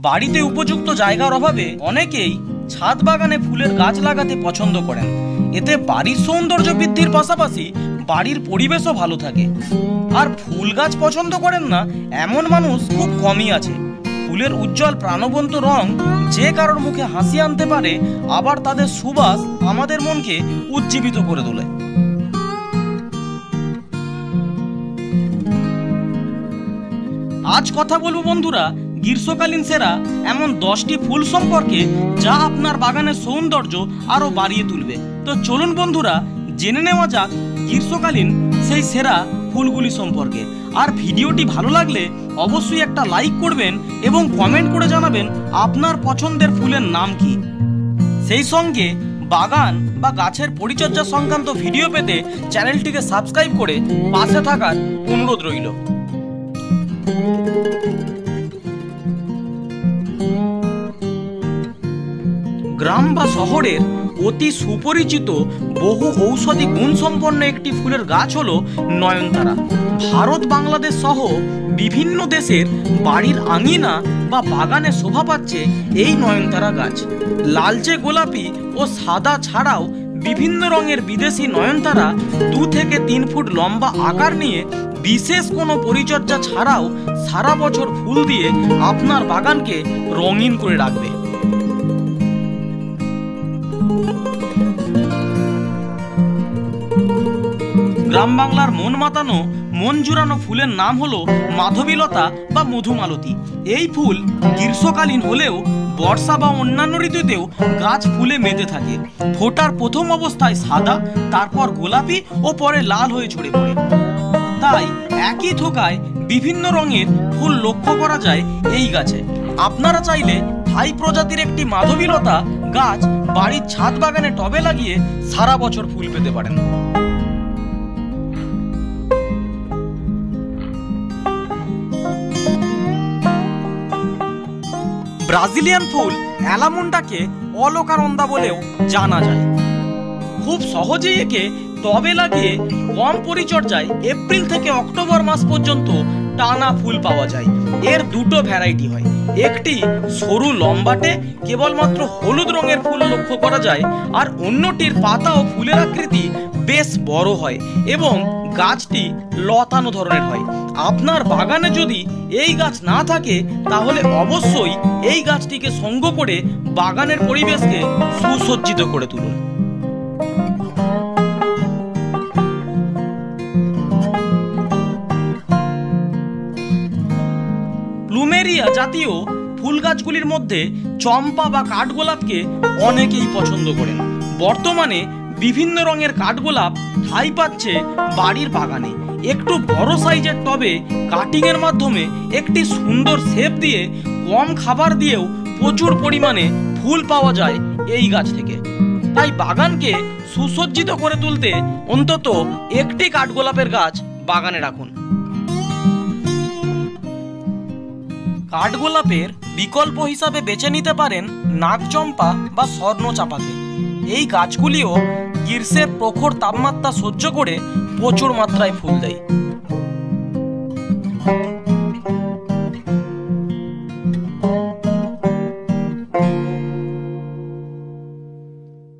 বাড়িতে উপযুক্ত জায়গার অভাবে অনেকেই ছাদ বাগানে ফুলের গাছ লাগাতে পছন্দ করেন। এতে বাড়ির সৌন্দর্য বৃদ্ধির পাশাপাশি বাড়ির পরিবেশও ভালো থাকে। আর ফুল গাছ পছন্দ করেন না এমন মানুষ খুব কমই আছে। ফুলের উজ্জ্বল প্রাণবন্ত রং যে কারোর মুখে হাসি আনতে পারে, আবার তাদের সুবাস আমাদের মনকে উজ্জীবিত করে তোলে। আজ কথা বলবো বন্ধুরা গ্রীষ্মকালীন সেরা এমন 10টি ফুল সম্পর্কে, যা আপনার বাগানের সৌন্দর্য আরো বাড়িয়ে তুলবে। তো চলুন বন্ধুরা জেনে নেওয়া যাক গ্রীষ্মকালীন সেই সেরা ফুলগুলি সম্পর্কে। আর ভিডিওটি ভালো লাগলে অবশ্যই একটা লাইক করবেন এবং কমেন্ট করে জানাবেন আপনার পছন্দের ফুলের নাম কি। সেই সঙ্গে বাগান বা গাছের পরিচর্যা সংক্রান্ত ভিডিও পেতে চ্যানেলটিকে সাবস্ক্রাইব করে পাশে থাকার অনুরোধ রইল। গ্রাম বা শহরের অতি সুপরিচিত বহু ঔষধি গুণ সম্পন্ন একটি ফুলের গাছ হলো নয়নতারা। ভারত, বাংলাদেশ সহ বিভিন্ন দেশের বাড়ির আঙিনা বা বাগানে শোভা পাচ্ছে এই নয়নতারা গাছ। লালচে গোলাপি ও সাদা ছাড়াও বিভিন্ন রঙের বিদেশি নয়নতারা 2 থেকে 3 ফুট লম্বা আকার নিয়ে বিশেষ কোনো পরিচর্যা ছাড়াও সারা বছর ফুল দিয়ে আপনার বাগানকে রঙিন করে রাখবে। গ্রাম বাংলার মন মাতানো, মন জুড়ানো ফুলের নাম হলো মাধবীলতা বা মধুমালতী। এই ফুল গ্রীষ্মকালীন হলেও বর্ষা বা অন্যান্য ঋতুতেও গাছ ফুলে মেতে থাকে। ফোটার প্রথম অবস্থায় সাদা, তারপর গোলাপি ও পরে লাল হয়ে ঝরে পড়ে। তাই একই থোকায় বিভিন্ন রঙের ফুল লক্ষ্য করা যায় এই গাছে। আপনারা চাইলে থাই প্রজাতির একটি মাধবীলতা গাছ বাড়ির ছাদ বাগানে টবে লাগিয়ে সারা বছর ফুল পেতে পারেন। ব্রাজিলিয়ান ফুল অ্যালামুন্ডাকে অলকানন্দা বলেও জানা যায়। খুব সহজেই একে টবে লাগিয়ে কম পরিচর্যায় এপ্রিল থেকে অক্টোবর মাস পর্যন্ত টানা ফুল পাওয়া যায়। এর 2টো ভ্যারাইটি হয়। একটি সরু লম্বাটে কেবলমাত্র হলুদ রঙের ফুল লক্ষ্য করা যায়, আর অন্যটির পাতা ও ফুলের আকৃতি বেশ বড় হয় এবং গাছটি লতানো ধরনের হয়। আপনার বাগানে যদি এই গাছ না থাকে তাহলে অবশ্যই এই গাছটিকে সঙ্গ করে বাগানের পরিবেশকে সুসজ্জিত করে তুলুন। প্লুমেরিয়া জাতীয় ফুল গাছগুলির মধ্যে চম্পা বা কাঠগোলাপকে অনেকেই পছন্দ করেন। বর্তমানে বিভিন্ন রঙের কাঠগোলাপ ঠাঁই পাচ্ছে বাড়ির বাগানে। একটু বড় সাইজের টবে কাটিং এর মাধ্যমে একটি সুন্দর শেপ দিয়ে কম খাবার দিয়েও প্রচুর পরিমাণে ফুল পাওয়া যায় এই গাছ থেকে। তাই বাগানকে সুসজ্জিত করে তুলতে অন্তত একটি কাঠগোলাপের গাছ বাগানে রাখুন। কাঠগোলাপের বিকল্প হিসাবে বেছে নিতে পারেন নাগচম্পা বা স্বর্ণচাপাকে। এই গাছগুলিও গ্রীষ্মের প্রখর তাপমাত্রা সহ্য করে প্রচুর মাত্রায় ফুল দেয়।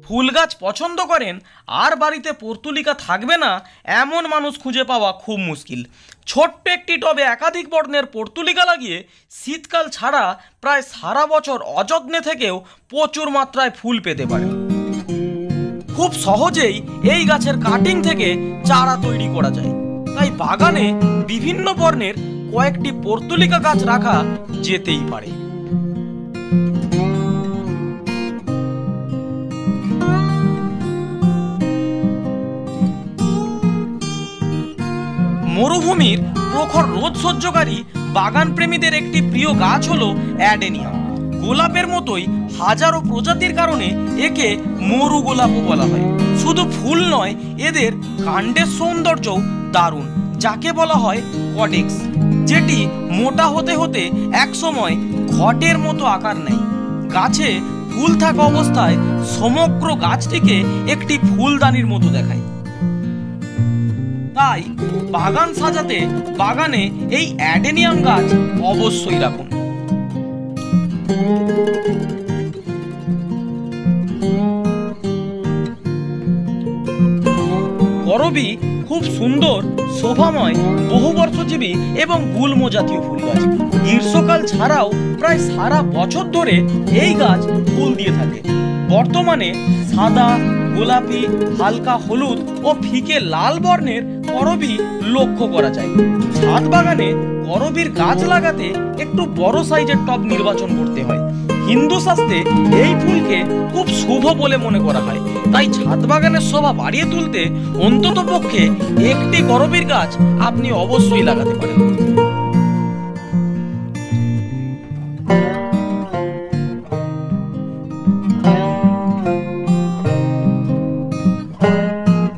ফুল গাছ পছন্দ করেন আর বাড়িতে পর্তুলিকা থাকবে না এমন মানুষ খুঁজে পাওয়া খুব মুশকিল। ছোট্ট একটি টবে একাধিক বর্ণের পর্তুলিকা লাগিয়ে শীতকাল ছাড়া প্রায় সারা বছর অযত্নে থেকেও প্রচুর মাত্রায় ফুল পেতে পারেন। খুব সহজেই এই গাছের কাটিং থেকে চারা তৈরি করা যায়। তাই বাগানে বিভিন্ন বর্ণের কয়েকটি পর্তুলিকা গাছ রাখা যেতেই পারে। মরুভূমির প্রখর রোদ সহ্যকারী বাগান প্রেমীদের একটি প্রিয় গাছ হলো অ্যাডেনিয়াম। গোলাপের মতোই হাজারো প্রজাতির কারণে একে মরু গোলাপও বলা হয়। শুধু ফুল নয়, এদের কাণ্ডের সৌন্দর্যও দারুণ, যাকে বলা হয় কডেক্স, যেটি মোটা হতে হতে একসময় ঘটের মতো আকার নেয়। গাছে ফুল থাকা অবস্থায় সমগ্র গাছটিকে একটি ফুলদানির মতো দেখায়। তাই বাগান সাজাতে বাগানে এই অ্যাডেনিয়াম গাছ অবশ্যই রাখুন। করবী খুব সুন্দর, শোভাময়, বহুবর্ষজীবী এবং গুল্ম জাতীয় ফুল গাছ। গ্রীষ্মকাল ছাড়াও প্রায় সারা বছর ধরে এই গাছ ফুল দিয়ে থাকে। বর্তমানে সাদা, গোলাপি, হালকা হলুদ ও ফিকে লাল বর্ণের করবী লক্ষ্য করা যায়। ছাদ বাগানে করবীর গাছ লাগাতে একটু বড় সাইজের টব নির্বাচন করতে হয়। হিন্দু শাস্ত্রে এই ফুলকে খুব শুভ বলে মনে করা হয়, তাই ছাদ বাগানের শোভা বাড়িয়ে তুলতে অন্তত পক্ষে একটি করবীর গাছ আপনি অবশ্যই লাগাতে পারেন।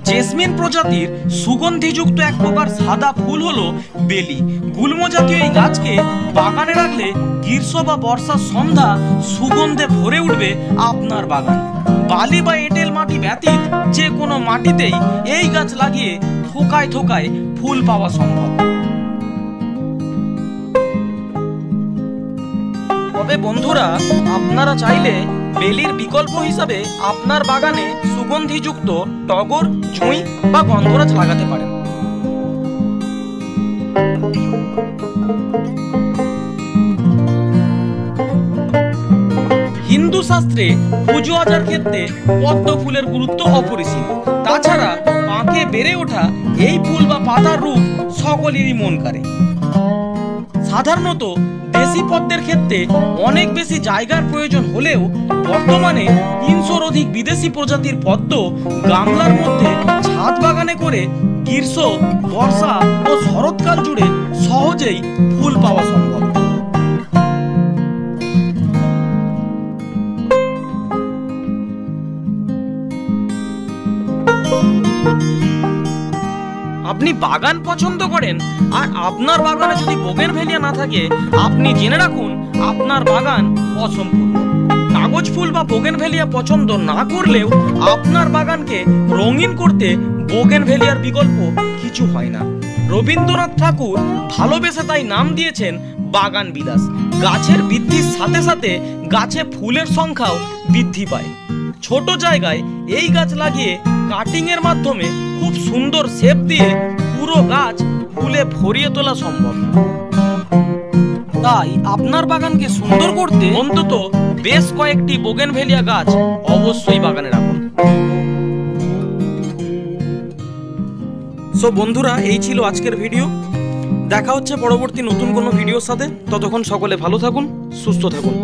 জেসমিন প্রজাতির সুগন্ধিযুক্ত এক প্রকার সাদা ফুল হলো বেলি। গুল্ম জাতীয় এই গাছকে বাগানে রাখলে গ্রীষ্ম বা বর্ষার সন্ধ্যা সুগন্ধে ভরে উঠবে আপনার বাগান। বালি বা এঁটেল মাটি ব্যতীত যে কোনো মাটিতেই এই গাছ লাগিয়ে থোকায় থোকায় ফুল পাওয়া সম্ভব। তবে বন্ধুরা, আপনারা চাইলে বেলির বিকল্প হিসাবে আপনার বাগানে সুগন্ধিযুক্ত টগর, জুঁই বা গন্ধরাজ লাগাতে পারেন। হিন্দু শাস্ত্রে পুজো আচার ক্ষেত্রে পদ্ম ফুলের গুরুত্ব অপরিসীম। তাছাড়া পাকে বেড়ে ওঠা এই ফুল বা পাতার রূপ সকলেরই মন কাড়ে। সাধারণত দেশি পদ্মের ক্ষেত্রে অনেক বেশি জায়গার প্রয়োজন হলেও বর্তমানে ৩০০-র অধিক বিদেশি প্রজাতির পদ্ম গামলার মধ্যে ছাদ বাগানে করে গ্রীষ্ম, বর্ষা ও শরৎকাল জুড়ে সহজেই ফুল পাওয়া সম্ভব। আপনি বাগান পছন্দ করেন আর আপনার বাগানে যদি বোগেনভেলিয়া না থাকে, আপনি জেনে রাখুন আপনার বাগান অসম্পূর্ণ। কাগজ ফুল বা বোগেনভেলিয়া পছন্দ না করলেও আপনার বাগানকে রঙিন করতে বোগেনভেলিয়ার বিকল্প কিছু হয় না। রবীন্দ্রনাথ ঠাকুর ভালোবেসে তাই নাম দিয়েছেন বাগান বিলাস। গাছের বৃদ্ধির সাথে সাথে গাছে ফুলের সংখ্যাও বৃদ্ধি পায়। ছোট জায়গায় এই গাছ লাগিয়ে কাটিং এর মাধ্যমে খুব সুন্দর শেপ দিয়ে পুরো গাছ ফুলে ভরিয়ে তোলা সম্ভব। তাই আপনার বাগানকে সুন্দর করতে অন্তত বেশ কয়েকটি বোগেনভেলিয়া গাছ অবশ্যই বাগানে রাখুন। সো বন্ধুরা, এই ছিল আজকের ভিডিও। দেখা হচ্ছে পরবর্তী নতুন কোনো ভিডিওর সাথে। ততক্ষণ সকলে ভালো থাকুন, সুস্থ থাকুন।